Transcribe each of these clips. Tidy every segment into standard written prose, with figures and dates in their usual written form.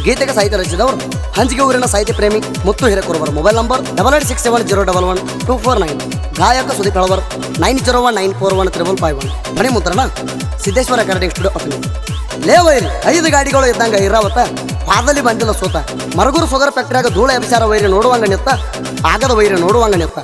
ಗೀತೆಗೆ ಸಾಹಿತ್ಯ ರಚಿಸಿದವರು ಹಂಚಿಗೆ ಊರಿನ ಸಾಹಿತ್ಯ ಪ್ರೇಮಿ ಮುತ್ತು ಹಿರೇಕುರವರ ಮೊಬೈಲ್ ನಂಬರ್ 8867011249. ಗಾಯಕ ಸುದೀಪ್ ಹಳವರ್ 9019413551. ಮಣಿ ಮುದ್ರಣ ಸಿದ್ದೇಶ್ವರ ರೆಕಾರ್ಡಿಂಗ್ ಸ್ಟುಡಿಯೋ ಅಪ್ನಿ. ಲೇವೈರಿ 5 ಗಾಡಿಗಳು ಇದ್ದಂಗ ಇರಾವತ್ತ ಪಾದಲ್ಲಿ ಬಂದಿಲ್ಲ ಸೋತ ಮರಗೂರು ಸುಗರ್ ಫ್ಯಾಕ್ಟರಿಯಾಗ ಧೂಳ ಅಭಿಚಾರ ವೈರಿ ನೋಡುವಂಗ ನಿತ್ತ ಆಗದ ವೈರಿ ನೋಡುವಂಗ ನಿತ್ತ.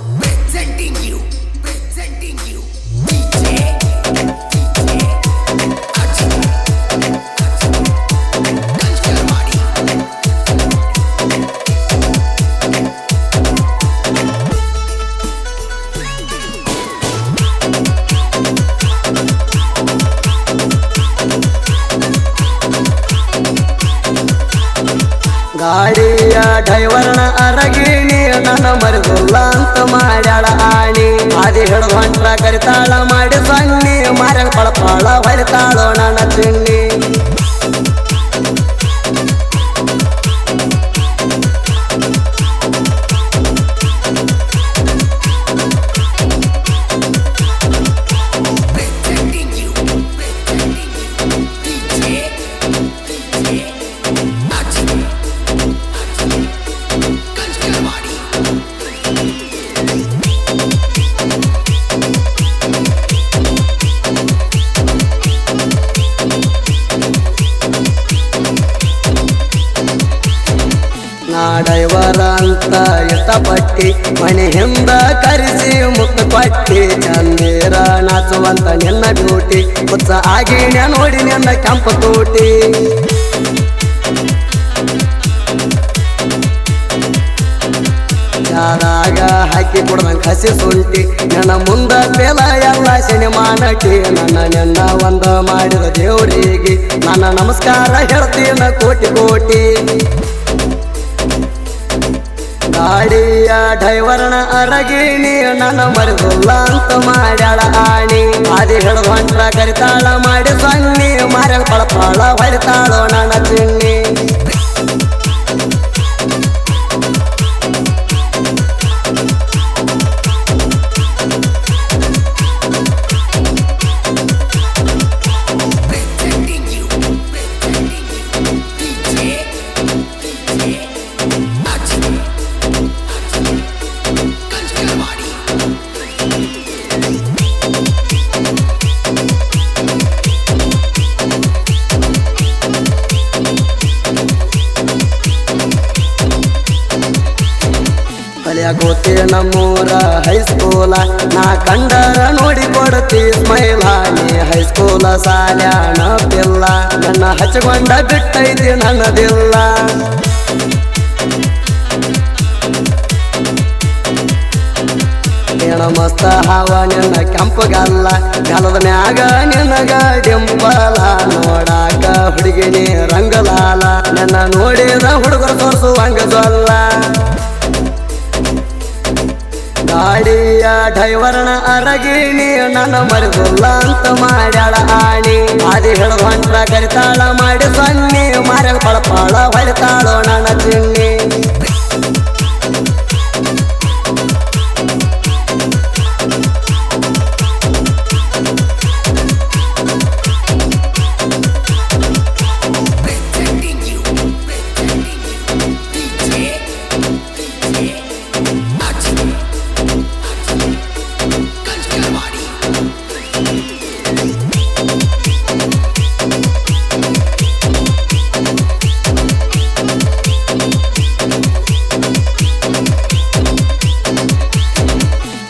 ಗಾಡಿಯ ಡ್ರೈವರ್ನ ಅರಗಿಣಿ ನನ್ನ ಮರಿದುಲ್ಲ ಅಂತ ಮಾಡ್ಯಾಳ ಆಣಿ. ಆದಿ ಹಿಡಿದು ಹೊಂಟ್ರ ಕರಿತಾಳ ಮಾಡಿ ಸಣ್ಣಿ ಮಾರ್ಯಾಗ ಪಳಪಾಳ ಹೊಲಿತಾಳೋ ನನ್ನ ಚಿಣ್ಣಿ. ಡೈವರ ಅಂತ ಇಷ್ಟಪಟ್ಟಿ ಮನೆ ಹಿಂದ ಕರೆಸಿ ಮುತ್ತು ಕೊಟ್ಟಿ ಚಂದಿರ ನಾಚುವಂತ ನಿನ್ನ ಬ್ಯೂಟಿ ಹುಚ್ಚ ಆಗಿ ನೋಡಿ ನಿನ್ನ ಕೆಂಪು ತೂಟಿ. ಯಾರಾಗ ಹಾಕಿ ಕೊಡ್ದಂಗ ಹಸಿ ಸುಂಟಿ ನನ್ನ ಮುಂದ ಬೆಲ ಎಲ್ಲ ಸಿನಿಮಾ ನಟಿ. ನಿನ್ನ ಒಂದ ಮಾಡಿದ ದೇವರಿಗೆ ನನ್ನ ನಮಸ್ಕಾರ ಹೇಳ್ತೀನ ಕೋಟಿ ಕೋಟಿ. ಗಾಡಿಯ ಡ್ರೈವರ್ನ ಅರಗಿಣಿ ನನ್ನ ಮರಿದುಲ್ಲ ಅಂತ ಮಾಡ್ಯಾಳ ಆಣಿ. ಆದಿ ಹಿಡಿದು ಹೊಂಟ್ರ ಕರಿತಾಳ ಮಾಡಿ ಸಣ್ಣಿ ಮಾರ್ಯಾಗ ಪಳಪಾಳ ಹೊಲಿತಾಳೋ ನನ್ನ ಚಿಣ್ಣಿ. ಕಲಿಯಾಗೋತಿ ನಮ್ಮೂರ ಹೈಸ್ಕೂಲ ನಾ ಕಂಡರ ನೋಡಿ ಕೊಡ್ತಿ ಸ್ಮೈಲ. ನೀ ಹೈಸ್ಕೂಲ ಸಾಲ್ಯಾಣ ಪಿಲ್ಲ ನನ್ನ ಹಚ್ಕೊಂಡ ಬಿಟ್ಟೈತಿ ನನ್ನದಿಲ್ಲ. ಏನ ಮಸ್ತ ಹಾವ ನಿನ್ನ ಕೆಂಪಗಲ್ಲ ಗಲದ ಮ್ಯಾಗ ನಿನಗ ಡಿಂಪಲ. ನೋಡಾಕ ಹುಡುಗಿನಿ ರಂಗಲಾಲ ನನ್ನ ನೋಡಿದ ಹುಡುಗರು ತೋರಿಸುವಂಗ ಜೊಲ್ಲ. ಗಾಡಿಯ ಡ್ರೈವರ್ನ ಅರಗಿಣಿ ನನ್ನ ಮರಿದುಲ್ಲ ಅಂತ ಮಾಡ್ಯಾಳ ಆಣಿ. ಆದಿ ಹಿಡಿದು ಹೊಂಟ್ರ ಕರಿತಾಳ ಮಾಡಿ ಸಣ್ಣಿ ಮಾರ್ಯಾಗ ಪಳಪಾಳ ಹೊಲಿತಾಳೋ ನನ್ನ ಚಿಣ್ಣಿ.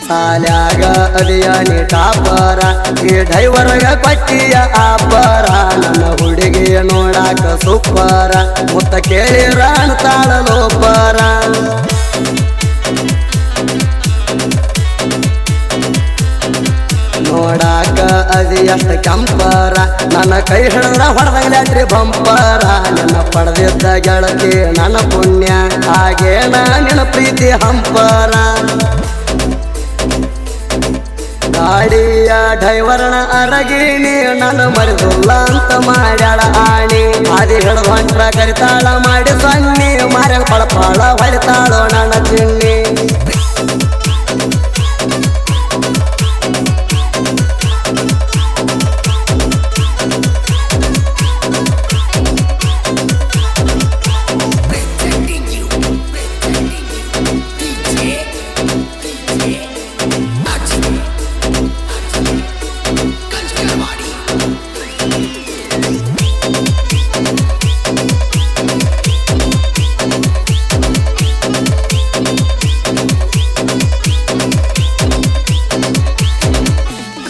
ಸಾಲ್ಯಾಗ ಅದಿಯಾನಿ ಟಾಪರ ಈ ಡ್ರೈವರ್ಗ ಕೊಟ್ಟಿಯ ಆಪರ. ನನ್ನ ಹುಡುಗಿ ನೋಡಾಕ ಸೂಪರ ಮುತ್ತ ಕೇಳಿ ರಾಣ್ತಾಳ ಲೋಪರ. ನೋಡಾಕ ಅದಿ ಅಷ್ಟ ಕೆಂಪರ ನನ್ನ ಕೈ ಹಿಡಿದ್ರ ಹೊಡೆದಂಗ್ಲಾಟ್ರಿ ಬಂಪರ. ನನ್ನ ಪಡೆದಿದ್ದ ಗೆಳತಿ ನನ್ನ ಪುಣ್ಯ ಹಾಗೇನ ನಿನ್ನ ಪ್ರೀತಿ ಹಂಪರ. ಗಾಡಿಯ ಡ್ರೈವರ್ನ ಅರಗಿಣಿ ನನ್ನ ಮರಿದುಲ್ಲ ಅಂತ ಮಾಡ್ಯಾಳ ಆಣಿ. ಆದಿ ಹಿಡಿದು ಹೊಂಟ್ರ ಕರಿತಾಳ ಮಾಡಿ ಸಣ್ಣಿ ಮಾರ್ಯಾಗ ಪಳಪಾಳ ಹೊಲಿತಾಳೋ ನನ್ನ ಚಿಣ್ಣಿ.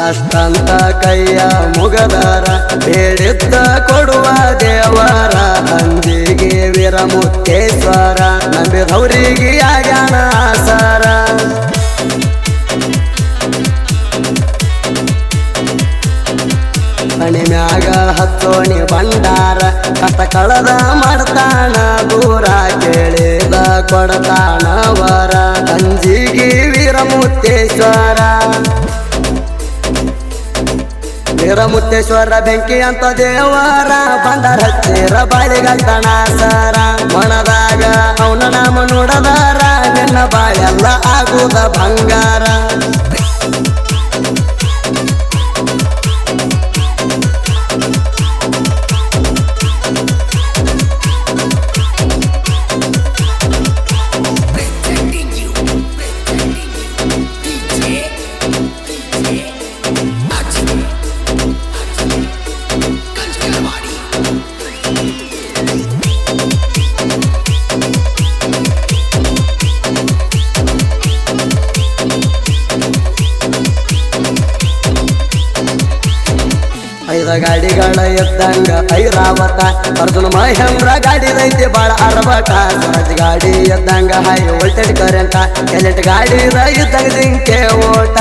ಅಷ್ಟಂತ ಕೈಯ ಮುಗದರ ಬೇಡಿದ್ದ ಕೊಡುವ ದೇವರ ಅಂಜಿಗೆ ವೀರಮುತ್ತೇಶ್ವರ ನಂಬಿದವರಿಗೆ ಆಗ್ಯಾನ ಆಸರ ಮಣಿ ಮ್ಯಾಗ ಹಚ್ಚೋಣಿ ಭಂಡಾರ ಕಷ್ಟ ಕಳದ ಮಾಡ್ತಾನ ದೂರ ಕೇಳಿದ ಕೊಡ್ತಾನ ವರ ಅಂಜಿಗೆ ವೀರಮುತ್ತೇಶ್ವರ ವೀರಮುತ್ತೇಶ್ವರ ಬೆಂಕಿ ಅಂತ ದೇವರ ಭಂಡಾರ ಹಚ್ಚಿರ ಬಾಳಿಗಲ್ತಾನ ಸರ ಮನದಾಗ ಅವನ ನಾಮ ನೋಡದಾರ ನಿನ್ನ ಬಾಳೆಲ್ಲ ಆಗುದ ಬಂಗಾರ ಐದ ಗಾಡಿಗಳ ಎದ್ದಂಗ ಐರಾವತ ಅರ್ಜುನ ಮಹೇಂದ್ರ ಗಾಡಿದೈತಿ ಬಾಳ ಅರಬಟ ಸ್ವರಾಜ್ ಗಾಡಿ ಎದ್ದಂಗ ಹೈ ವೋಲ್ಟೇಜ್ ಕರೆಂಟ ಎಲೆಟ್ ಗಾಡಿ ಇದ್ದಂಗ ಜಿಂಕೆ ಓಟ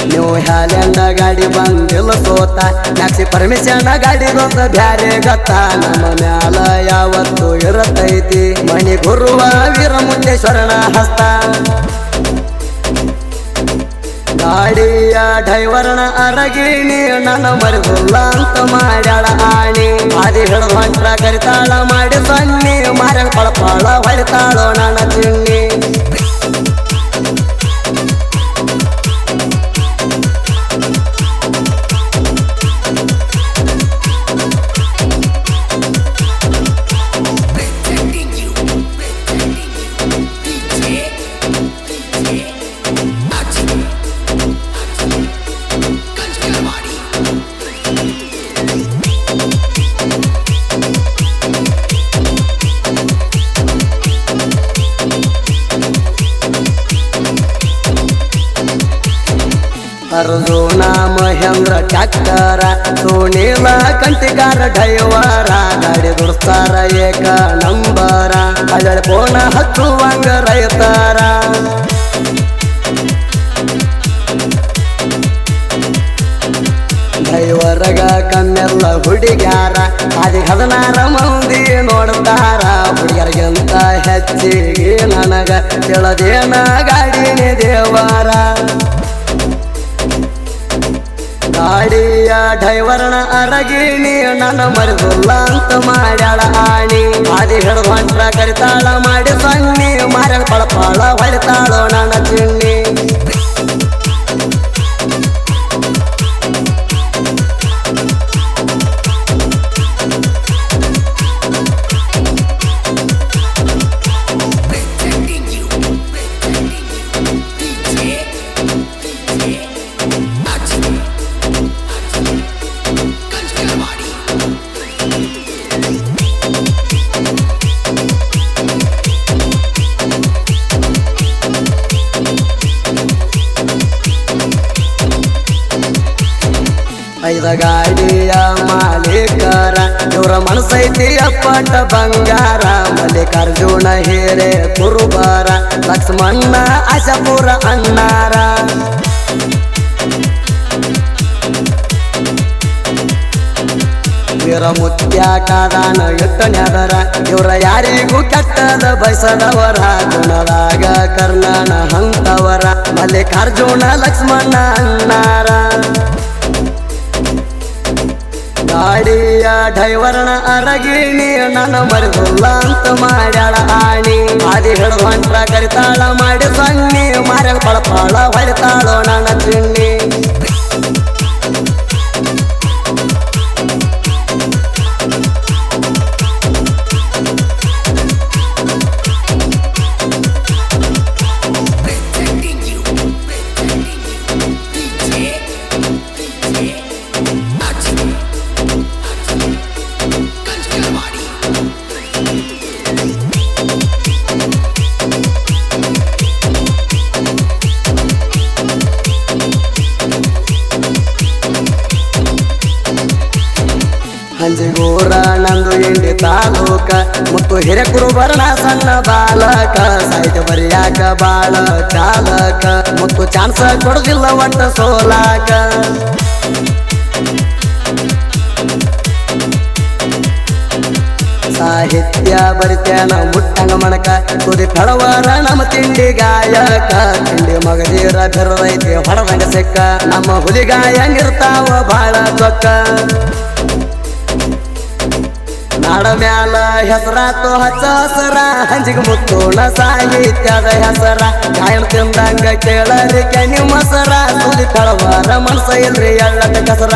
ನೀವು ಹ್ಯಾಲೆಂಡ ಗಾಡಿ ಬಂದಿಲ್ಲ ಸೋತ ಮ್ಯಾಕ್ಸಿ ಪರ್ಮಿಷನ್ ಗಾಡಿ ಬಂದ ಬ್ಯಾರೆ ಗತ್ತ ನಮ್ಮ ಮ್ಯಾಲ ಯಾವತ್ತು ಇರತೈತಿ ಮಣಿ ಗುರುವ ವೀರಮುತ್ತೇಶ್ವರನ ಹಸ್ತ ಗಾಡಿಯ ಡ್ರೈವರ್ನ ಅರಗಿಣಿ ನನ್ನ ಮರಿದುಲ್ಲ ಅಂತ ಮಾಡ್ಯಾಳ ಆಣಿ ಆದಿ ಹಿಡಿದು ಹೊಂಟ್ರ ಕರಿತಾಳ ಮಾಡಿ ಸನ್ನಿ ಮಾರ್ಯಾಗ ಪಳಪಾಳ ಹೊಳಿತಾಳೋ ನನ್ನ ಚಿಣ್ಣಿ ಅರ್ಜುನ ಮಹೇಂದ್ರ ಟ್ಯಾಕ್ಟರ ಸುನೀಲ ಕಂಟಿಗಾರ ಡ್ರೈವರ ಗಾಡಿ ದುಡಿಸ್ತಾರ ಏಕ ನಂಬರ ಅಲ್ಲೇ ಫೋನ ಹಚ್ಚುವಂಗ ರೈತರ ಡ್ರೈವರ್ಗ ಕಮ್ಮೆಲ್ಲ ಹುಡುಗ್ಯಾರ ಆದಿ 16 ಮಂದಿ ನೋಡ್ತಾರ ಹುಡುಗರಿಗಿಂತ ಹೆಚ್ಚಿಗೆ ನನಗ ತಿಳದೇನ ಗಾಡಿನೇ ದೇವರ ಗಾಡಿಯ ಡ್ರೈವರ್ನ ಅರಗಿಣಿ ನನ್ನ ಮರಿದುಲ್ಲ ಅಂತ ಮಾಡ್ಯಾಳ ಆಣಿ ಆದಿ ಹಿಡಿದು ಹೊಂಟ್ರ ಕರಿತಾಳ ಮಾಡಿ ಸನ್ನಿ ಮಾರ್ಯಾಗ ಪಳಪಾಳ ಹೊಳಿತಾಳೋ ನನ್ನ ಚಿಣ್ಣಿ ಐದ ಗಾಡಿಯ ಮಾಲೀಕರ ಇವರ ಮನಸೈತಿ ಅಪ್ಪಟ ಬಂಗಾರ ಮಲ್ಲಿಕಾರ್ಜುನ ಹಿರೇ ಕುರುಬರ ಲಕ್ಷ್ಮಣ್ಣ ಆಶಾಪುರ ಅಣ್ಣಾರ ವೀರಮುತ್ಯ ಕಾದಾನ ಎಟ್ಟನ್ಯಾದರ ಇವರ ಯಾರಿಗೂ ಕೆಟ್ಟದ ಬಯಸದವರ ಗುಣದಾಗ ಕರ್ಣನ ಹಂತವರ ಮಲ್ಲಿಕಾರ್ಜುನ ಲಕ್ಷ್ಮಣ್ಣ ಅಣ್ಣಾರ ಗಾಡಿಯ ಡ್ರೈವರ್ನ ಅರಗಿಣಿ ನನ್ನ ಮರಿದುಲ್ಲ ಅಂತ ಮಾಡ್ಯಾಳ ಆಣಿ ಆದಿ ಹಿಡಿದು ಹೊಂಟ್ರ ಕರಿತಾಳ ಮಾಡಿ ಸನ್ನಿ ಮಾರ್ಯಾಗ ಪಳಪಾಳ ಹೊಳಿತಾಳೋ ನನ್ನ ಚಿಣ್ಣಿ ಹಂಜಿಗೂರ ನಂದು ಇಂಡಿ ತಾಲೂಕ ಮತ್ತು ಹಿರೇಕುರು ವರ್ಣ ಸಣ್ಣ ಬಾಲಕ ಸಾಹಿತ್ಯ ಬರಿಯಾಕ ಬಾಳ ಚಾಲಕ ಮತ್ತು ಚಾನ್ಸ ಕೊಡುದಿಲ್ಲ ಒಟ್ಟ ಸೋಲಾಕ ಸಾಹಿತ್ಯ ಬರಿತ್ಯಾನ ಮುಟ್ಟಂಗ ಮಣಕ ತುದಿ ಕಳವರ ನಮ್ಮ ತಿಂಡಿ ಗಾಯಕ ತಿಂಡಿ ಮಗದೀರ ಬೆರದೈತಿ ಹೊಡೆದಂಗ ಸಿಕ್ಕ ನಮ್ಮ ಹುಲಿಗಾಯಂಗಿರ್ತಾವ ಬಾಳ ಚೊಕ್ಕ ನಾಡ ಮ್ಯಾಲ ಹೆಸರಾತು ಹಚ್ಚ ಹಸರ ಹಂಜಿಗೆ ಮುತ್ತೋಣ ಸಾಹಿತ್ಯದ ಹೆಸರ ಗಾಯನ ತಿಂದಂಗ ಕೇಳರಿ ಕೆನಿ ಮಸರ ತುದಿ ಕಳವರ ಮನಸ ಇಲ್ರಿ ಎಳ್ಳಟ ಕಸರ